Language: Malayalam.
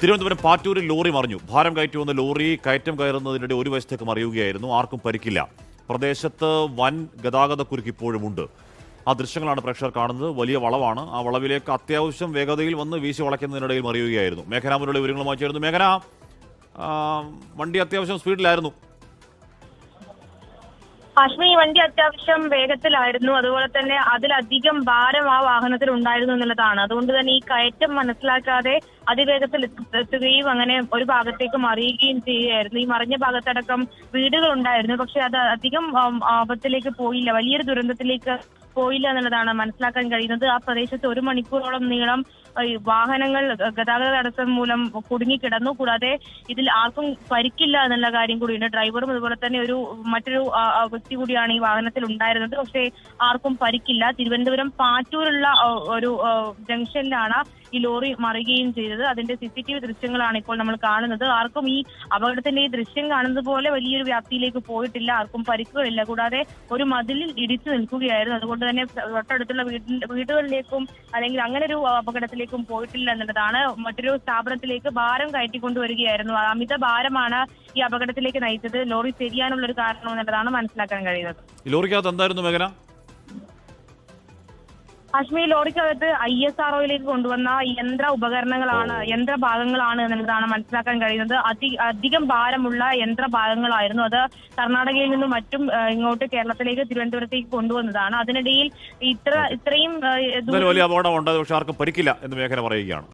തിരുവനന്തപുരം പാറ്റൂരിൽ ലോറി മറിഞ്ഞു. ഭാരം കയറ്റി വന്ന ലോറി കയറ്റം കയറുന്നതിനിടെ ഒരു വശത്തേക്ക് മറിയുകയായിരുന്നു. ആർക്കും പരിക്കില്ല. പ്രദേശത്ത് വൻ ഗതാഗതക്കുരുക്ക് ഇപ്പോഴുമുണ്ട്. ആ ദൃശ്യങ്ങളാണ് പ്രേക്ഷകർ കാണുന്നത്. വലിയ വളവാണ്. ആ വളവിലേക്ക് അത്യാവശ്യം വേഗതയിൽ വന്ന് വീശി വളയ്ക്കുന്നതിനിടയിൽ മറിയുകയായിരുന്നു. മേഘന മുരളി വിവരങ്ങളുമായി ചേർന്നു. മേഘന, വണ്ടി അത്യാവശ്യം സ്പീഡിലായിരുന്നു. ഹാഷ്മി, ഈ വണ്ടി അത്യാവശ്യം വേഗത്തിലായിരുന്നു. അതുപോലെ തന്നെ അതിലധികം ഭാരം ആ വാഹനത്തിൽ ഉണ്ടായിരുന്നു എന്നുള്ളതാണ്. അതുകൊണ്ട് തന്നെ ഈ കയറ്റം മനസ്സിലാക്കാതെ അതിവേഗത്തിൽ എത്തുകയും അങ്ങനെ ഒരു ഭാഗത്തേക്ക് മറിയുകയും ചെയ്യുകയായിരുന്നു. ഈ മറിഞ്ഞ ഭാഗത്തടക്കം വീടുകൾ ഉണ്ടായിരുന്നു. പക്ഷെ അത് അധികം ആപത്തിലേക്ക് പോയില്ല, വലിയൊരു ദുരന്തത്തിലേക്ക് പോയില്ല എന്നുള്ളതാണ് മനസ്സിലാക്കാൻ കഴിയുന്നത്. ആ പ്രദേശത്ത് 1 മണിക്കൂറോളം നീളം വാഹനങ്ങൾ ഗതാഗത തടസ്സം മൂലം കുടുങ്ങിക്കിടന്നു. കൂടാതെ ഇതിൽ ആർക്കും പരിക്കില്ല എന്നുള്ള കാര്യം കൂടിയുണ്ട്. ഡ്രൈവറും അതുപോലെ തന്നെ മറ്റൊരു വ്യക്തി കൂടിയാണ് ഈ വാഹനത്തിൽ ഉണ്ടായിരുന്നത്. പക്ഷേ ആർക്കും പരിക്കില്ല. തിരുവനന്തപുരം പാറ്റൂരുള്ള ഒരു ജംഗ്ഷനിലാണ് ഈ ലോറി മറിയുകയും ചെയ്തത്. അതിന്റെ CCTV ദൃശ്യങ്ങളാണ് ഇപ്പോൾ നമ്മൾ കാണുന്നത്. ആർക്കും ഈ അപകടത്തിന്റെ ഈ ദൃശ്യം കാണുന്നത് പോലെ വലിയൊരു വ്യാപ്തിയിലേക്ക് പോയിട്ടില്ല. ആർക്കും പരിക്കുകളില്ല. കൂടാതെ ഒരു മതിലിൽ ഇടിച്ചു നിൽക്കുകയായിരുന്നു. അതുകൊണ്ട് തന്നെ തൊട്ടടുത്തുള്ള വീടുകളിലേക്കും അല്ലെങ്കിൽ അങ്ങനെ ഒരു അപകടത്തിലേക്കും പോയിട്ടില്ല എന്നുള്ളതാണ്. മറ്റൊരു സ്ഥാപനത്തിലേക്ക് ഭാരം കയറ്റിക്കൊണ്ടുവരികയായിരുന്നു. അമിത ഭാരമാണ് ഈ അപകടത്തിലേക്ക് നയിച്ചത്. ലോറി ശരിയാനുള്ള ഒരു കാരണം എന്നുള്ളതാണ് മനസ്സിലാക്കാൻ കഴിയുന്നത്. ലോറിക്കകത്ത് എന്തായിരുന്നു മേഘന? ഹാഷ്മി, ലോറിക്കകത്ത് ISROയിലേക്ക് കൊണ്ടുവന്ന യന്ത്രഭാഗങ്ങളാണ് എന്നുള്ളതാണ് മനസ്സിലാക്കാൻ കഴിയുന്നത്. അധികം ഭാരമുള്ള യന്ത്രഭാഗങ്ങളായിരുന്നു. അത് കർണാടകയിൽ നിന്നും മറ്റും ഇങ്ങോട്ട് കേരളത്തിലേക്ക് തിരുവനന്തപുരത്തേക്ക് കൊണ്ടുവന്നതാണ്. അതിനിടയിൽ ഇത്രയും വലിയ അപകടമുണ്ട്. പക്ഷെ ആർക്കും പരിക്കില്ല എന്ന് മേഘന പറയുകയാണ്.